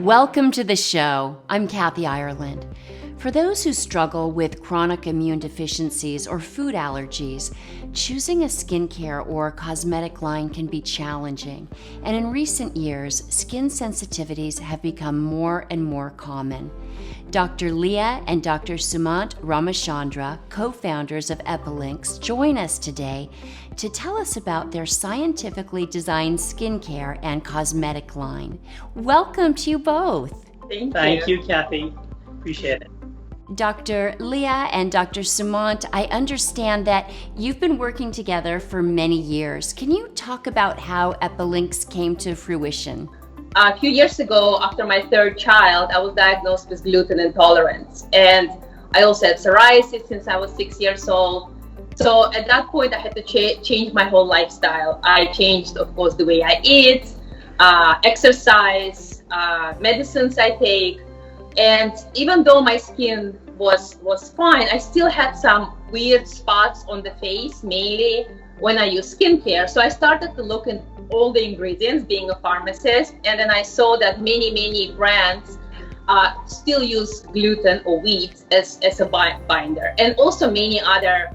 Welcome to the show. I'm Kathy Ireland. For those who struggle with chronic immune deficiencies or food allergies, choosing a skincare or cosmetic line can be challenging. And in recent years, skin sensitivities have become more and more common. Dr. Liia and Dr. Sumant Ramachandra, co-founders of EpiLynx, join us today to tell us about their scientifically designed skincare and cosmetic line. Welcome to you both. Thank you, Kathy. Appreciate it. Dr. Liia and Dr. Sumant, I understand that you've been working together for many years. Can you talk about how EpiLynx came to fruition? A few years ago, after my third child, I was diagnosed with gluten intolerance. And I also had psoriasis since I was 6 years old. So at that point, I had to change my whole lifestyle. I changed, of course, the way I eat, exercise, medicines I take. And even though my skin was fine, I still had some weird spots on the face, mainly when I use skincare. So I started to look at all the ingredients, being a pharmacist, and then I saw that many brands still use gluten or wheat as a binder, and also many other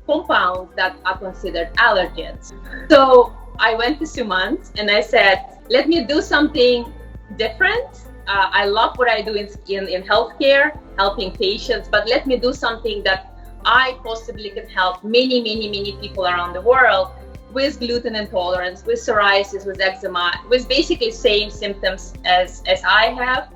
compounds that are considered allergens. So I went to Sumant and I said, let me do something different. I love what I do in healthcare, helping patients, but let me do something that I possibly can help many people around the world with gluten intolerance, with psoriasis, with eczema, with basically same symptoms as I have,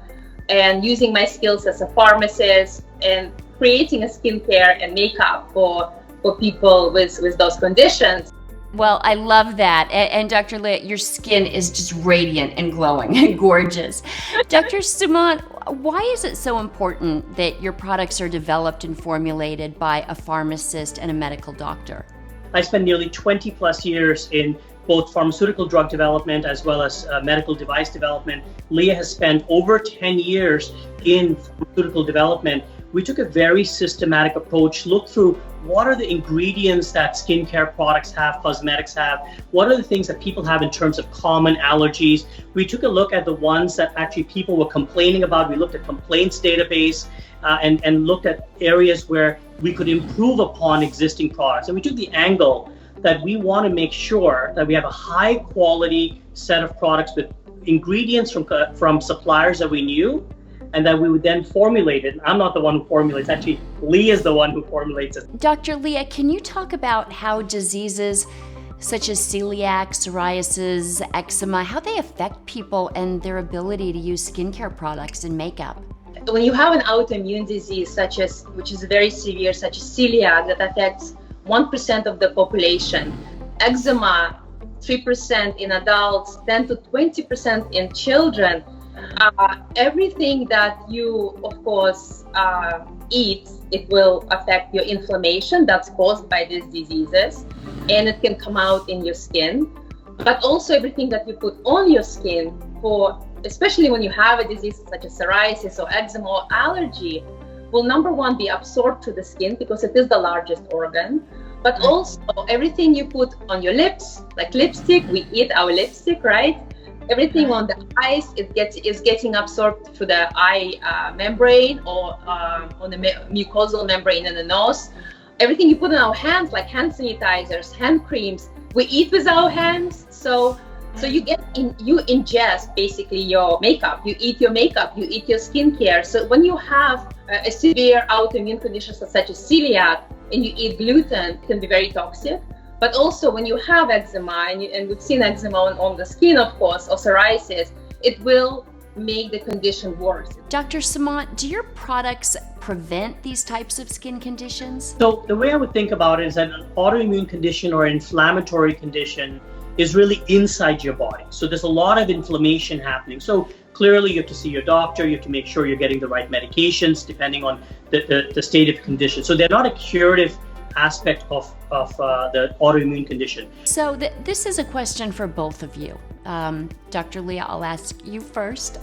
and using my skills as a pharmacist and creating a skincare and makeup for people with those conditions. Well, I love that. And Dr. Liia, your skin is just radiant and glowing and gorgeous. Dr. Sumant, why is it so important that your products are developed and formulated by a pharmacist and a medical doctor? I spent nearly 20 plus years in both pharmaceutical drug development as well as medical device development. Liia has spent over 10 years in pharmaceutical development. We took a very systematic approach, looked through what are the ingredients that skincare products have, cosmetics have, what are the things that people have in terms of common allergies. We took a look at the ones that actually people were complaining about. We looked at complaints database and looked at areas where we could improve upon existing products. And we took the angle that we want to make sure that we have a high quality set of products with ingredients from suppliers that we knew, and that we would then formulate it. I'm not the one who formulates, actually Liia is the one who formulates it. Dr. Liia, can you talk about how diseases such as celiac, psoriasis, eczema, how they affect people and their ability to use skincare products and makeup? When you have an autoimmune disease which is very severe, such as celiac, that affects 1% of the population, eczema 3% in adults, 10 to 20% in children, everything that you, of course, eat, it will affect your inflammation that's caused by these diseases, and it can come out in your skin. But also everything that you put on your skin, especially when you have a disease such as psoriasis or eczema or allergy, will number one be absorbed to the skin because it is the largest organ. But also everything you put on your lips, like lipstick, we eat our lipstick, right? Everything on the eyes, is getting absorbed through the eye membrane or on the mucosal membrane in the nose. Everything you put on our hands, like hand sanitizers, hand creams, we eat with our hands. So you ingest basically your makeup, you eat your makeup, you eat your skincare. So when you have a severe autoimmune condition such as celiac and you eat gluten, it can be very toxic. But also when you have eczema, and we've seen eczema on the skin, of course, or psoriasis, it will make the condition worse. Dr. Sumant, do your products prevent these types of skin conditions? So the way I would think about it is that an autoimmune condition or inflammatory condition is really inside your body. So there's a lot of inflammation happening. So clearly you have to see your doctor, you have to make sure you're getting the right medications depending on the state of condition. So they're not a curative aspect of the autoimmune condition. So this is a question for both of you. Dr. Liia, I'll ask you first.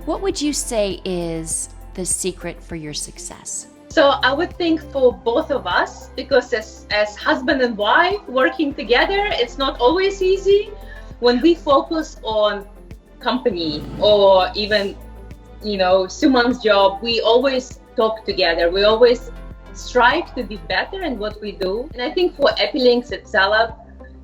What would you say is the secret for your success? So I would think for both of us, because as husband and wife working together, it's not always easy. When we focus on company or even, Suman's job, we always talk together. We always strive to be better in what we do. And I think for Epilinx itself,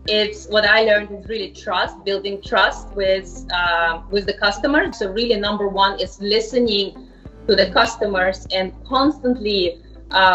it's what I learned is really trust, building trust with the customer. So really number one is listening to the customers and constantly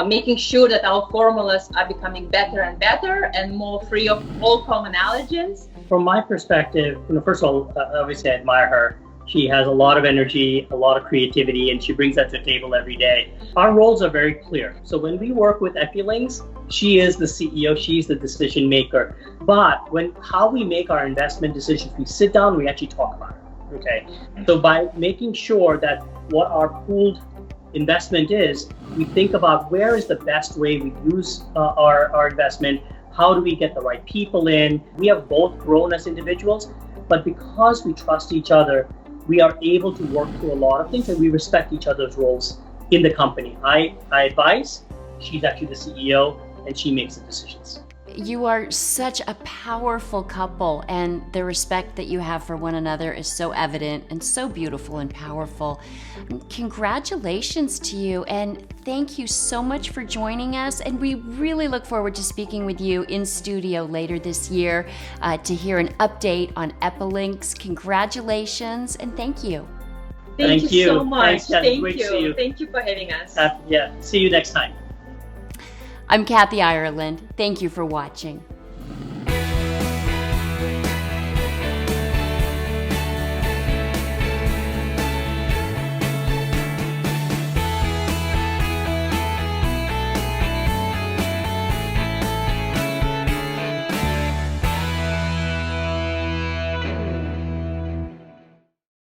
making sure that our formulas are becoming better and better and more free of all common allergens. From my perspective, first of all, obviously I admire her. She has a lot of energy, a lot of creativity, and she brings that to the table every day. Our roles are very clear. So when we work with Epilinx, she is the CEO, she's the decision maker. But how we make our investment decisions, we sit down, we actually talk about it. Okay. So by making sure that what our pooled investment is, we think about where is the best way we use our investment. How do we get the right people in? We have both grown as individuals, but because we trust each other, we are able to work through a lot of things and we respect each other's roles in the company. I advise, she's actually the CEO, and she makes the decisions. You are such a powerful couple, and the respect that you have for one another is so evident and so beautiful and powerful. Congratulations to you, and thank you so much for joining us. And we really look forward to speaking with you in studio later this year to hear an update on Epilinx. Congratulations, and thank you. Thank you so much. Thanks, Kathy. Thank you. Thank you for having us. See you next time. I'm Kathy Ireland. Thank you for watching.